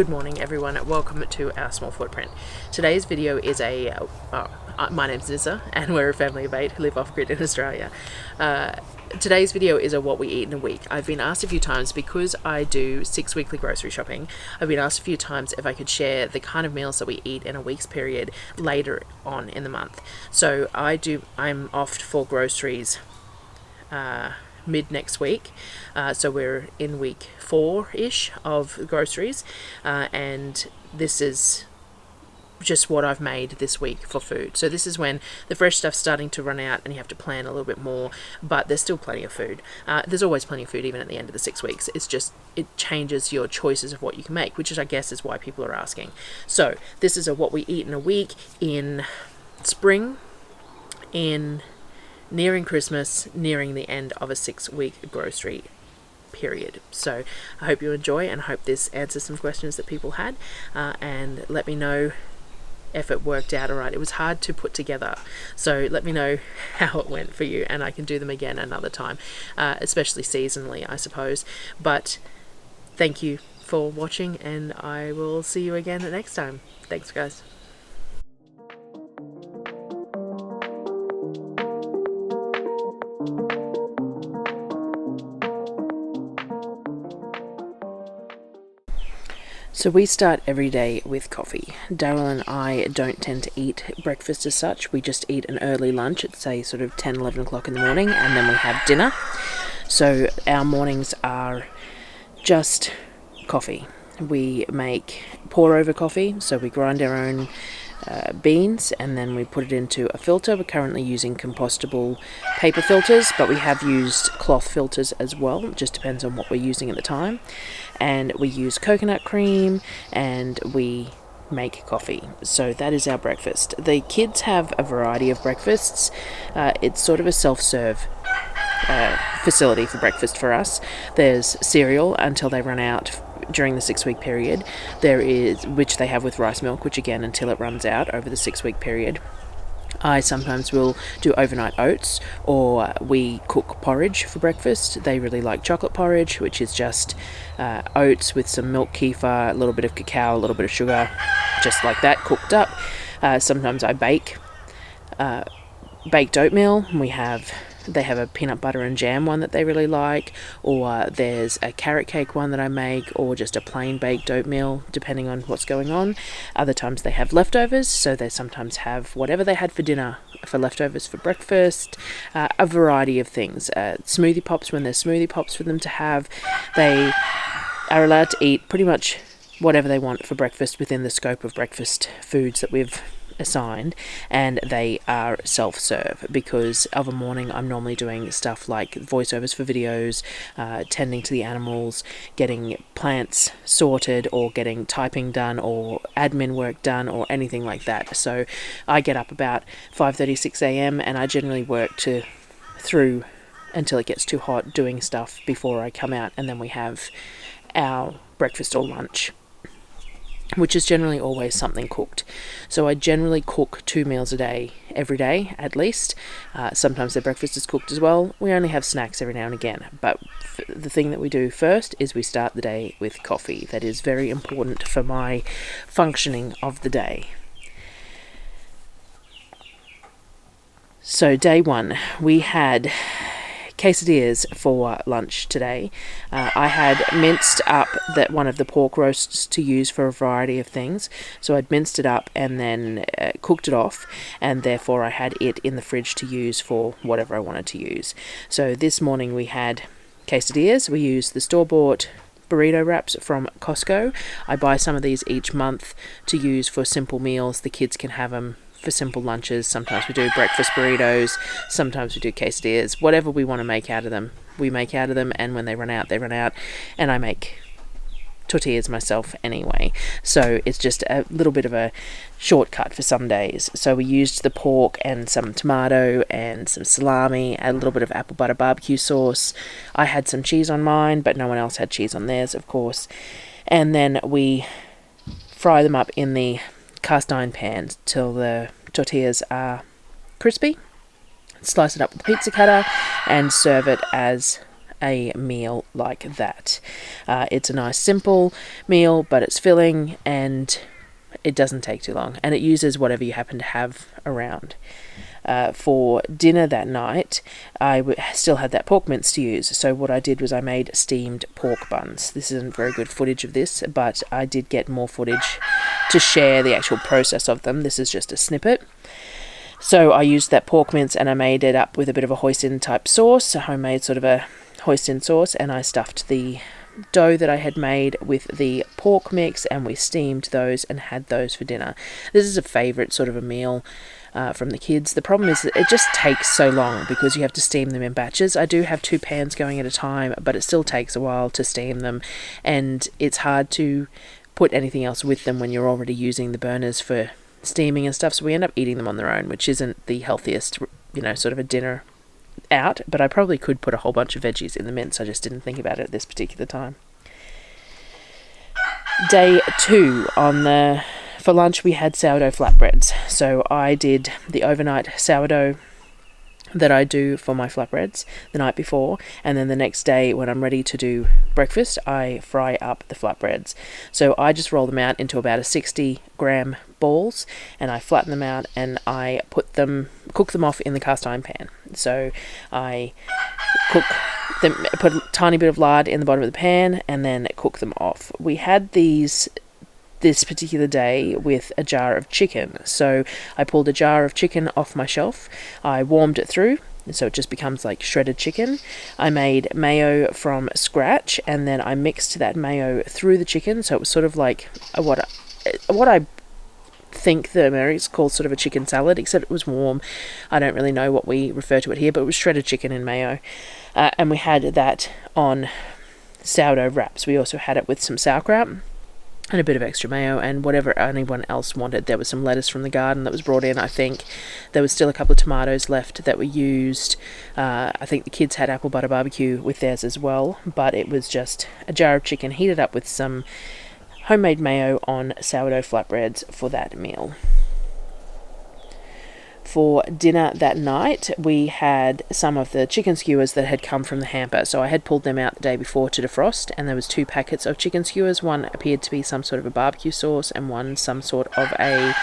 Good morning everyone, welcome to our small footprint. Today's video is my name's Nyssa and we're a family of 8 who live off-grid in Australia. Today's video is a what we eat in a week. I've been asked a few times, because I do 6 weekly grocery shopping, I've been asked a few times if I could share the kind of meals that we eat in a week's period later on in the month. So I'm off for groceries mid next week, so we're in week 4-ish of groceries, and this is just what I've made this week for food. So this is when the fresh stuff's starting to run out and you have to plan a little bit more, but there's still plenty of food. There's always plenty of food even at the end of the 6 weeks. It's just, it changes your choices of what you can make, which is, I guess, is why people are asking. So this is a what we eat in a week in spring, in nearing Christmas, nearing the end of a 6-week grocery period. So I hope you enjoy, and I hope this answers some questions that people had, and let me know if it worked out alright. It was hard to put together, so let me know how it went for you, and I can do them again another time, especially seasonally, I suppose. But thank you for watching, and I will see you again next time. Thanks guys. So we start every day with coffee. Darryl and I don't tend to eat breakfast as such. We just eat an early lunch at, say, sort of 10, 11 o'clock in the morning, and then we have dinner. So our mornings are just coffee. We make pour-over coffee, so we grind our own beans and then we put it into a filter. We're currently using compostable paper filters, but we have used cloth filters as well. It just depends on what we're using at the time. And we use coconut cream and we make coffee. So that is our breakfast. The kids have a variety of breakfasts. It's sort of a self-serve facility for breakfast for us. There's cereal until they run out during the 6-week period. There is, which they have with rice milk, which again until it runs out over the 6-week period. I sometimes will do overnight oats, or we cook porridge for breakfast. They really like chocolate porridge, which is just oats with some milk, kefir, a little bit of cacao, a little bit of sugar, just like that, cooked up. Sometimes I bake baked oatmeal. They have a peanut butter and jam one that they really like, or there's a carrot cake one that I make, or just a plain baked oatmeal, depending on what's going on. Other times they have leftovers, so they sometimes have whatever they had for dinner for leftovers for breakfast. A variety of things. Smoothie pops when there's smoothie pops for them to have. They are allowed to eat pretty much whatever they want for breakfast within the scope of breakfast foods that we've assigned, and they are self-serve. Because of a morning I'm normally doing stuff like voiceovers for videos, tending to the animals, getting plants sorted, or getting typing done, or admin work done, or anything like that. So I get up about 5:30, 6 a.m. and I generally work through until it gets too hot doing stuff before I come out, and then we have our breakfast or lunch, which is generally always something cooked. So I generally cook 2 meals a day, every day at least. Sometimes their breakfast is cooked as well. We only have snacks every now and again, but the thing that we do first is we start the day with coffee. That is very important for my functioning of the day. So day 1, we had quesadillas for lunch today. I had minced up one of the pork roasts to use for a variety of things. So I'd minced it up and then cooked it off, and therefore I had it in the fridge to use for whatever I wanted to use. So this morning we had quesadillas. We used the store-bought burrito wraps from Costco. I buy some of these each month to use for simple meals. The kids can have them for simple lunches. Sometimes we do breakfast burritos, sometimes we do quesadillas. Whatever we want to make out of them, we make out of them, and when they run out, they run out, and I make tortillas myself anyway. So it's just a little bit of a shortcut for some days. So we used the pork and some tomato and some salami, a little bit of apple butter barbecue sauce. I had some cheese on mine, but no one else had cheese on theirs, of course. And then we fry them up in the cast iron pan till the tortillas are crispy. Slice it up with a pizza cutter and serve it as a meal like that. It's a nice simple meal, but it's filling and it doesn't take too long, and it uses whatever you happen to have around. For dinner that night, I still had that pork mince to use, so what I did was I made steamed pork buns. This isn't very good footage of this, but I did get more footage to share the actual process of them. This is just a snippet. So I used that pork mince and I made it up with a bit of a hoisin type sauce, a homemade sort of a hoisin sauce, and I stuffed the dough that I had made with the pork mix, and we steamed those and had those for dinner. This is a favourite sort of a meal from the kids. The problem is that it just takes so long because you have to steam them in batches. I do have 2 pans going at a time, but it still takes a while to steam them, and it's hard to put anything else with them when you're already using the burners for steaming and stuff, so we end up eating them on their own, which isn't the healthiest, sort of a dinner out, but I probably could put a whole bunch of veggies in the mince. I just didn't think about it at this particular time. Day 2, for lunch we had sourdough flatbreads. So I did the overnight sourdough that I do for my flatbreads the night before, and then the next day when I'm ready to do breakfast, I fry up the flatbreads. So I just roll them out into about a 60-gram balls, and I flatten them out, and I cook them off in the cast iron pan. So I cook them, put a tiny bit of lard in the bottom of the pan, and then cook them off. We had this particular day with a jar of chicken. So I pulled a jar of chicken off my shelf, I warmed it through, so it just becomes like shredded chicken. I made mayo from scratch, and then I mixed that mayo through the chicken, so it was sort of like what I think the Americans call sort of a chicken salad, except it was warm. I don't really know what we refer to it here, but it was shredded chicken and mayo. And we had that on sourdough wraps. We also had it with some sauerkraut and a bit of extra mayo and whatever anyone else wanted. There was some lettuce from the garden that was brought in, I think. There was still a couple of tomatoes left that were used. I think the kids had apple butter barbecue with theirs as well, but it was just a jar of chicken heated up with some homemade mayo on sourdough flatbreads for that meal. For dinner that night, we had some of the chicken skewers that had come from the hamper. So I had pulled them out the day before to defrost, and there was 2 packets of chicken skewers. One appeared to be some sort of a barbecue sauce, and one some sort of a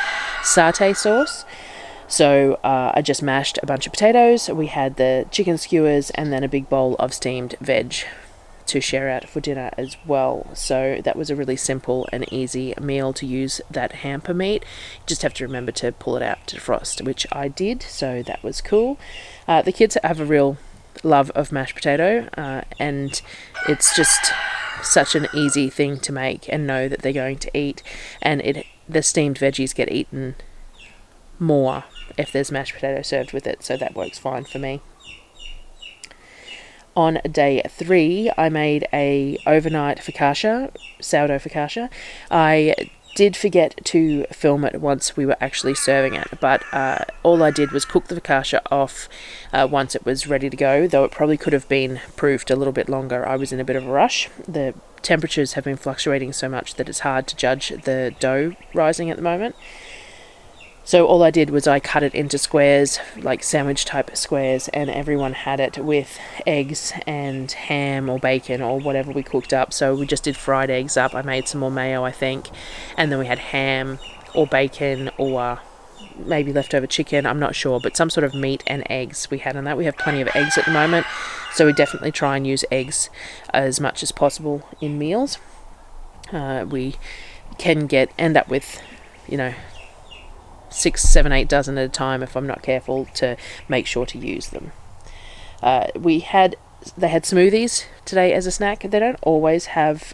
satay sauce. So I just mashed a bunch of potatoes. We had the chicken skewers and then a big bowl of steamed veg to share out for dinner as well. So that was a really simple and easy meal to use that hamper meat. You just have to remember to pull it out to defrost, which I did, so that was cool. The kids have a real love of mashed potato, and it's just such an easy thing to make and know that they're going to eat, and the steamed veggies get eaten more if there's mashed potato served with it, so that works fine for me. On day 3, I made a overnight focaccia, sourdough focaccia. I did forget to film it once we were actually serving it, but all I did was cook the focaccia off once it was ready to go, though it probably could have been proofed a little bit longer. I was in a bit of a rush. The temperatures have been fluctuating so much that it's hard to judge the dough rising at the moment. So all I did was I cut it into squares, like sandwich type squares, and everyone had it with eggs and ham or bacon or whatever we cooked up. So we just did fried eggs up. I made some more mayo, I think, and then we had ham or bacon or maybe leftover chicken, I'm not sure, but some sort of meat and eggs we had on that. We have plenty of eggs at the moment, so we definitely try and use eggs as much as possible in meals. We can end up with, 6, 7, 8 dozen at a time if I'm not careful to make sure to use them. They had smoothies today as a snack. They don't always have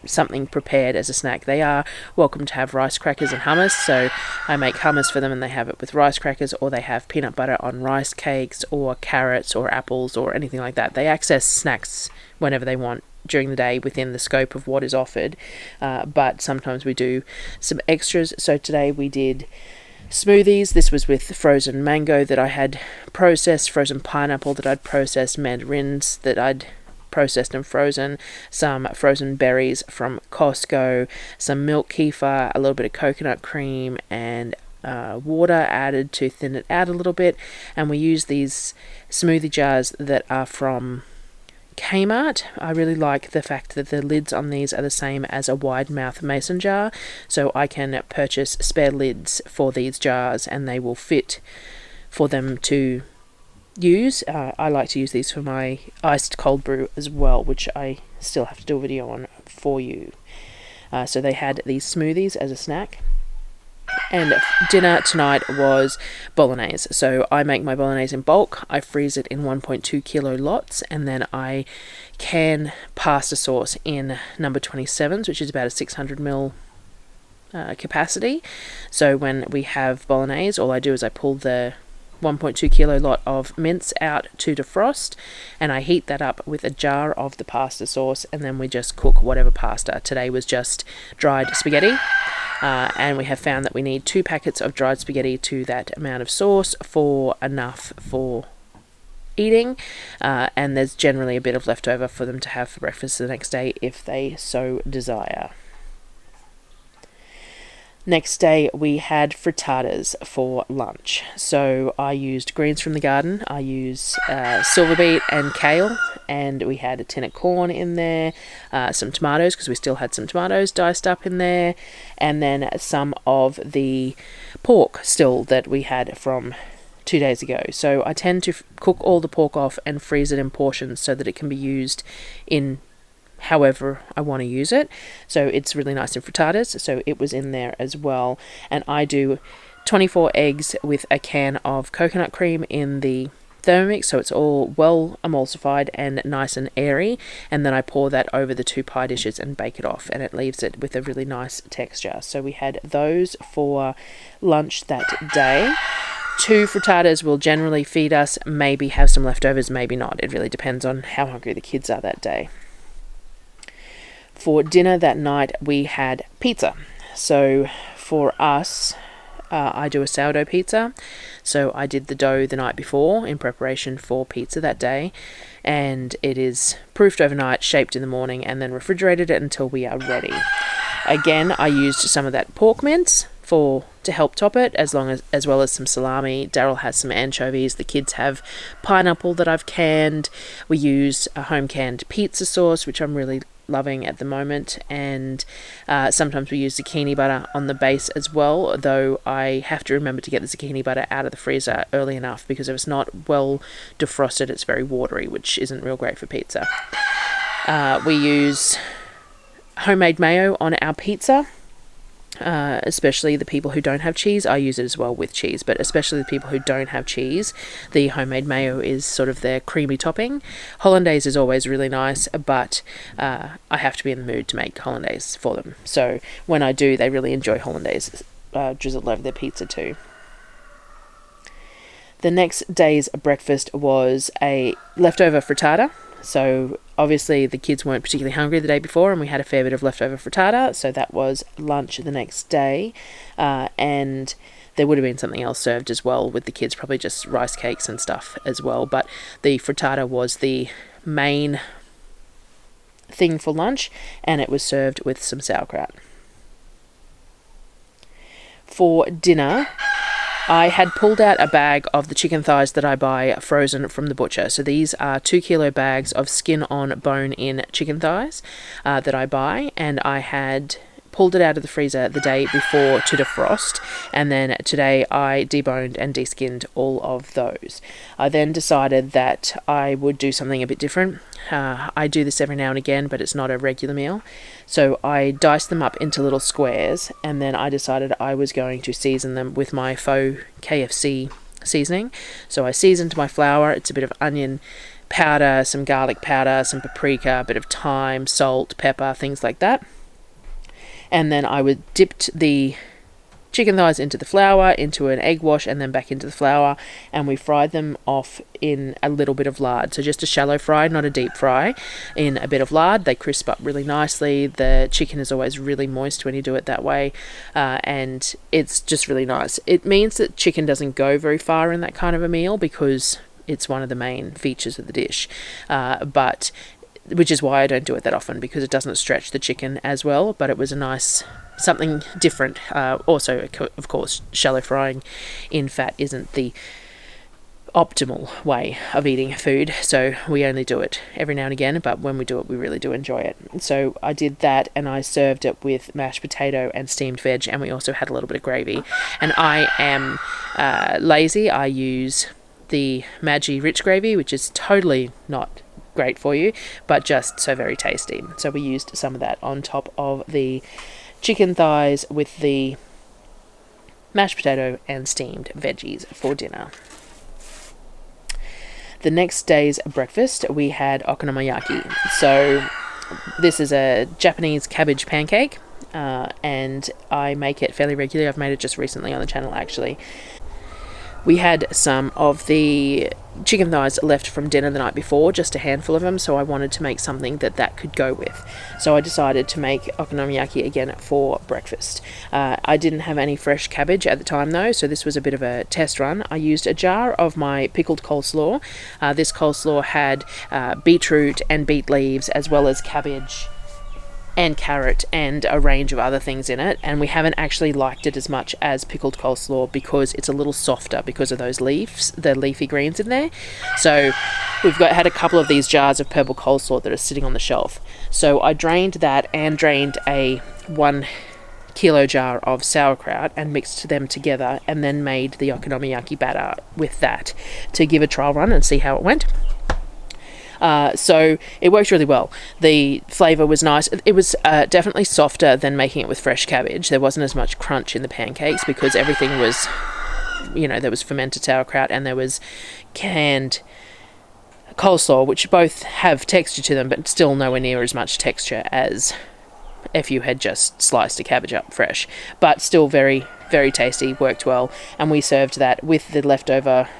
something prepared as a snack. They are welcome to have rice crackers and hummus, so I make hummus for them and they have it with rice crackers, or they have peanut butter on rice cakes or carrots or apples or anything like that. They access snacks whenever they want during the day within the scope of what is offered, but sometimes we do some extras. So today we did smoothies. This was with frozen mango that I had processed, frozen pineapple that I'd processed, mandarins that I'd processed and frozen, some frozen berries from Costco, some milk kefir, a little bit of coconut cream, and water added to thin it out a little bit. And we use these smoothie jars that are from Kmart. I really like the fact that the lids on these are the same as a wide mouth mason jar, so I can purchase spare lids for these jars and they will fit for them to use. I like to use these for my iced cold brew as well, which I still have to do a video on for you. So they had these smoothies as a snack. And dinner tonight was bolognese. So I make my bolognese in bulk. I freeze it in 1.2 kilo lots, and then I can pasta sauce in number 27s, which is about a 600 ml capacity. So when we have bolognese, all I do is I pull the 1.2 kilo lot of mince out to defrost, and I heat that up with a jar of the pasta sauce, and then we just cook whatever pasta. Today was just dried spaghetti. And we have found that we need 2 packets of dried spaghetti to that amount of sauce for enough for eating, and there's generally a bit of leftover for them to have for breakfast the next day if they so desire. Next day we had frittatas for lunch. So I used greens from the garden. I use silver beet and kale, and we had a tin of corn in there, some tomatoes because we still had some tomatoes diced up in there, and then some of the pork still that we had from 2 days ago. So I tend to cook all the pork off and freeze it in portions so that it can be used in however I want to use it. So it's really nice in frittatas, so it was in there as well. And I do 24 eggs with a can of coconut cream in the Thermomix, so it's all well emulsified and nice and airy, and then I pour that over the 2 pie dishes and bake it off, and it leaves it with a really nice texture. So we had those for lunch that day. 2 frittatas will generally feed us, maybe have some leftovers, maybe not. It really depends on how hungry the kids are that day. For dinner that night, we had pizza. So for us, I do a sourdough pizza. So I did the dough the night before in preparation for pizza that day. And it is proofed overnight, shaped in the morning, and then refrigerated it until we are ready. Again, I used some of that pork mince to help top it, as well as some salami. Darryl has some anchovies. The kids have pineapple that I've canned. We use a home canned pizza sauce, which I'm really loving at the moment, and sometimes we use zucchini butter on the base as well, though I have to remember to get the zucchini butter out of the freezer early enough, because if it's not well defrosted it's very watery, which isn't real great for pizza. We use homemade mayo on our pizza, especially the people who don't have cheese. I use it as well with cheese, but especially the people who don't have cheese, the homemade mayo is sort of their creamy topping. Hollandaise is always really nice, but I have to be in the mood to make hollandaise for them. So when I do, they really enjoy hollandaise drizzled over their pizza too. The next day's breakfast was a leftover frittata. So obviously the kids weren't particularly hungry the day before, and we had a fair bit of leftover frittata, so that was lunch the next day. And there would have been something else served as well with the kids, probably just rice cakes and stuff as well, but the frittata was the main thing for lunch, and it was served with some sauerkraut. For dinner, I had pulled out a bag of the chicken thighs that I buy frozen from the butcher. So these are 2 kilo bags of skin on bone in chicken thighs that I buy, and I had pulled it out of the freezer the day before to defrost, and then today I deboned and deskinned all of those. I then decided that I would do something a bit different. I do this every now and again, but it's not a regular meal. So I diced them up into little squares, and then I decided I was going to season them with my faux KFC seasoning. So I seasoned my flour. It's a bit of onion powder, some garlic powder, some paprika, a bit of thyme, salt, pepper, things like that. And then I would dipped the chicken thighs into the flour, into an egg wash, and then back into the flour, and we fried them off in a little bit of lard. So just a shallow fry, not a deep fry, in a bit of lard. They crisp up really nicely. The chicken is always really moist when you do it that way, and it's just really nice. It means that chicken doesn't go very far in that kind of a meal because it's one of the main features of the dish, but which is why I don't do it that often, because it doesn't stretch the chicken as well. But it was a nice, something different. Also, of course, shallow frying in fat isn't the optimal way of eating food, so we only do it every now and again, but when we do it we really do enjoy it. So I did that, and I served it with mashed potato and steamed veg, and we also had a little bit of gravy. And I am lazy. I use the Maggi rich gravy, which is totally not great for you, but just so very tasty. So we used some of that on top of the chicken thighs with the mashed potato and steamed veggies for dinner. The next day's breakfast, we had okonomiyaki. So this is a Japanese cabbage pancake, and I make it fairly regularly. I've made it just recently on the channel, actually. We had some of the chicken thighs left from dinner the night before, just a handful of them, so I wanted to make something that could go with. So I decided to make okonomiyaki again for breakfast. I didn't have any fresh cabbage at the time though, so this was a bit of a test run. I used a jar of my pickled coleslaw. This coleslaw had beetroot and beet leaves, as well as cabbage and carrot and a range of other things in it, and we haven't actually liked it as much as pickled coleslaw because it's a little softer because of those leaves, the leafy greens in there. So we've had a couple of these jars of purple coleslaw that are sitting on the shelf. So I drained that and drained a 1 kilo jar of sauerkraut and mixed them together, and then made the okonomiyaki batter with that to give a trial run and see how it went. So it worked really well. The flavour was nice. It was definitely softer than making it with fresh cabbage. There wasn't as much crunch in the pancakes because everything was, there was fermented sauerkraut and there was canned coleslaw, which both have texture to them, but still nowhere near as much texture as if you had just sliced a cabbage up fresh. But still very, very tasty, worked well. And we served that with the leftover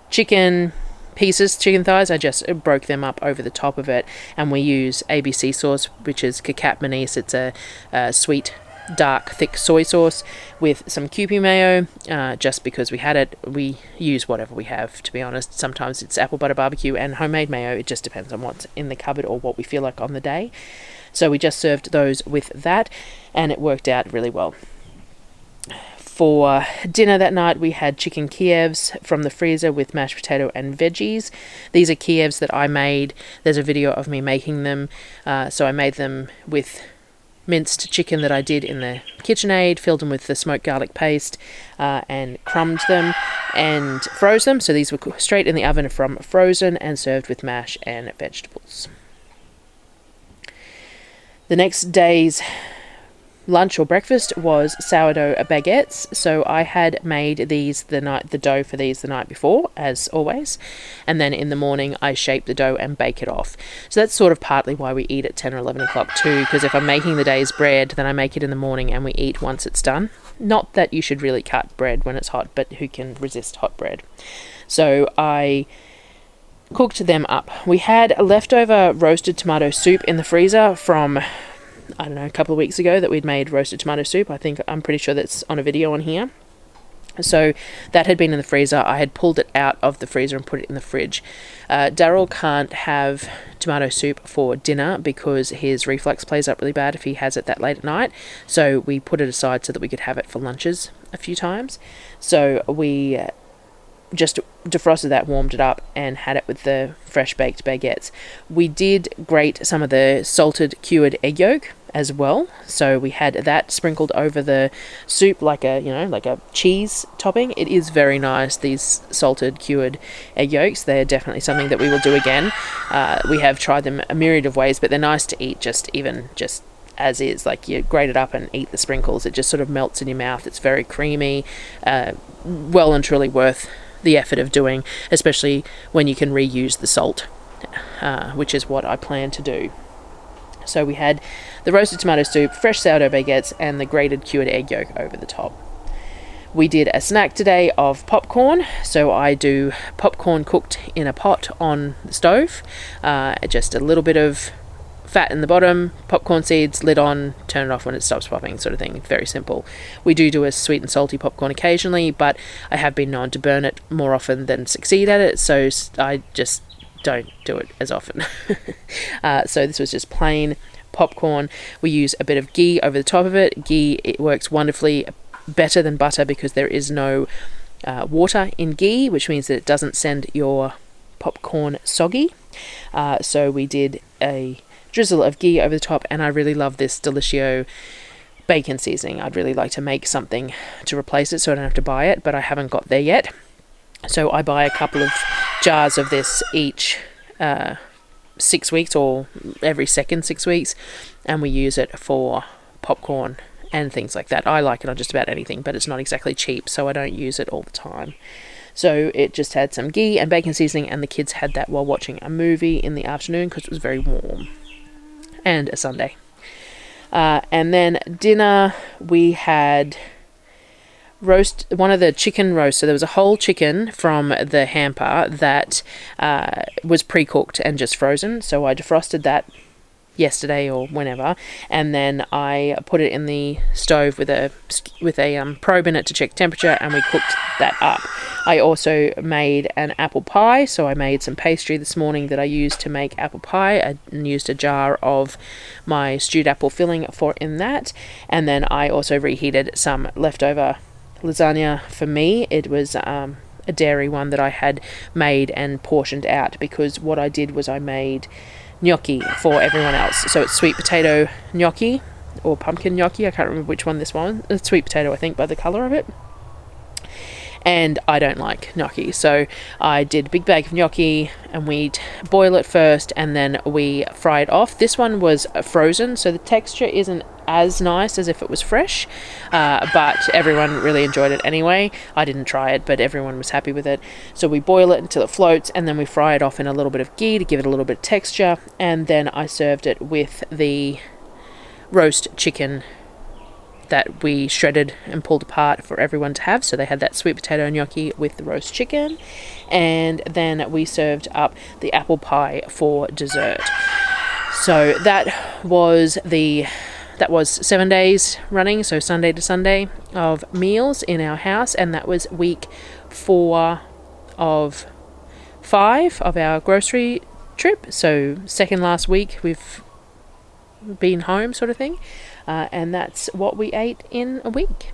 chicken thighs. I just broke them up over the top of it, and we use ABC sauce, which is Kakat Manise. It's a sweet, dark, thick soy sauce with some Kewpie mayo, just because we had it. We use whatever we have, to be honest. Sometimes it's apple butter barbecue and homemade mayo. It just depends on what's in the cupboard or what we feel like on the day. So we just served those with that, and it worked out really well. For dinner that night, we had chicken Kievs from the freezer with mashed potato and veggies. These are Kievs that I made. There's a video of me making them. So I made them with minced chicken that I did in the KitchenAid, filled them with the smoked garlic paste, and crumbed them and froze them. So these were straight in the oven from frozen and served with mash and vegetables. The next day's lunch or breakfast was sourdough baguettes. So I had made the dough for these the night before, as always, and then in the morning I shape the dough and bake it off. So that's sort of partly why we eat at 10 or 11 o'clock too, because if I'm making the day's bread, then I make it in the morning and we eat once it's done. Not that you should really cut bread when it's hot, but who can resist hot bread? So I cooked them up. We had a leftover roasted tomato soup in the freezer from, I don't know, a couple of weeks ago that we'd made roasted tomato soup. I'm pretty sure that's on a video on here. So that had been in the freezer. I had pulled it out of the freezer and put it in the fridge. Darryl can't have tomato soup for dinner because his reflux plays up really bad if he has it that late at night. So we put it aside so that we could have it for lunches a few times. So we just defrosted that, warmed it up, and had it with the fresh baked baguettes. We did grate some of the salted cured egg yolk as well, so we had that sprinkled over the soup like a cheese topping. It is very nice, these salted cured egg yolks. They're definitely something that we will do again. We have tried them a myriad of ways, but they're nice to eat just as is. Like, you grate it up and eat the sprinkles. It just sort of melts in your mouth. It's very creamy, well and truly worth the effort of doing, especially when you can reuse the salt, which is what I plan to do. So we had the roasted tomato soup, fresh sourdough baguettes, and the grated cured egg yolk over the top. We did a snack today of popcorn. So I do popcorn cooked in a pot on the stove, just a little bit of fat in the bottom, popcorn seeds, lid on, turn it off when it stops popping, sort of thing. Very simple. We do a sweet and salty popcorn occasionally, but I have been known to burn it more often than succeed at it, so I just don't do it as often. So this was just plain popcorn. We use a bit of ghee over the top of it. Ghee, it works wonderfully, better than butter, because there is no water in ghee, which means that it doesn't send your popcorn soggy. So we did a drizzle of ghee over the top, and I really love this Delicious bacon seasoning. I'd really like to make something to replace it so I don't have to buy it, but I haven't got there yet. So I buy a couple of jars of this each 6 weeks, or every second 6 weeks, and we use it for popcorn and things like that. I like it on just about anything, but it's not exactly cheap, so I don't use it all the time. So it just had some ghee and bacon seasoning, and the kids had that while watching a movie in the afternoon because it was very warm, and a Sunday. And then dinner, we had one of the chicken roasts. So there was a whole chicken from the hamper that was pre-cooked and just frozen. So I defrosted that yesterday or whenever, and then I put it in the stove with a probe in it to check temperature, and we cooked that up. I also made an apple pie, so I made some pastry this morning that I used to make apple pie. I used a jar of my stewed apple filling in that, and then I also reheated some leftover lasagna for me. It was a dairy one that I had made and portioned out, because what I did was I made gnocchi for everyone else. So it's sweet potato gnocchi or pumpkin gnocchi. I can't remember which one this one. It's sweet potato, I think, by the colour of it. And I don't like gnocchi, so I did a big bag of gnocchi, and we'd boil it first and then we fry it off. This one was frozen, so the texture isn't as nice as if it was fresh, but everyone really enjoyed it anyway. I didn't try it, but everyone was happy with it. So we boil it until it floats, and then we fry it off in a little bit of ghee to give it a little bit of texture, and then I served it with the roast chicken that we shredded and pulled apart for everyone to have. So they had that sweet potato gnocchi with the roast chicken, and then we served up the apple pie for dessert. So that was 7 days running, so Sunday to Sunday, of meals in our house, and that was week 4 of 5 of our grocery trip. So second last week we've been home, sort of thing. And that's what we ate in a week.